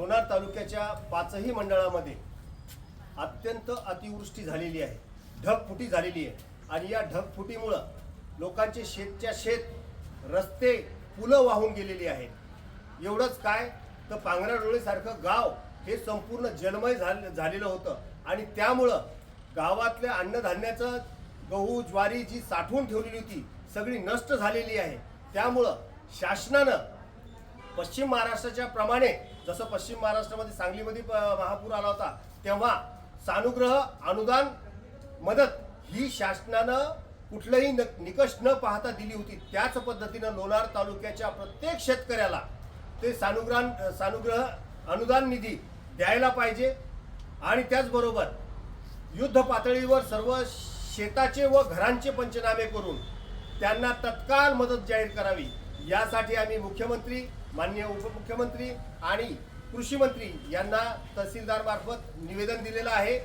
लोणार तालुक्याच्या 5ही मंडळामध्ये अत्यंत अतिवृष्टी झालेली आहे, ढगफुटी झालेली आहे आणि या ढगफुटीमुळं लोकांचे शेतच्या शेत रस्ते पुलं वाहून गेलेली आहेत। एवढंच काय तर पांगराडोळीसारखं गाव हे संपूर्ण जलमय झालेलं होतं आणि त्यामुळं गावातल्या अन्नधान्याचं गहू ज्वारी जी साठवून ठेवलेली होती सगळी नष्ट झालेली आहे। त्यामुळं शासनानं पश्चिम महाराष्ट्राच्या प्रमाणे जसं पश्चिम महाराष्ट्रामध्ये सांगलीमध्ये महापूर आला होता तेव्हा सानुग्रह अनुदान मदत ही शासनानं कुठलंही निकष न पाहता दिली होती। त्याच पद्धतीनं लोणार तालुक्याच्या प्रत्येक शेतकऱ्याला ते सानुग्रह अनुदान निधी द्यायला पाहिजे आणि त्याचबरोबर युद्ध पातळीवर सर्व शेताचे व घरांचे पंचनामे करून त्यांना तत्काळ मदत जाहीर करावी। यासाठी आम्ही मुख्यमंत्री, माननीय उपमुख्यमंत्री आणि कृषी मंत्री यांना तहसीलदार मार्फत निवेदन दिलेलं आहे।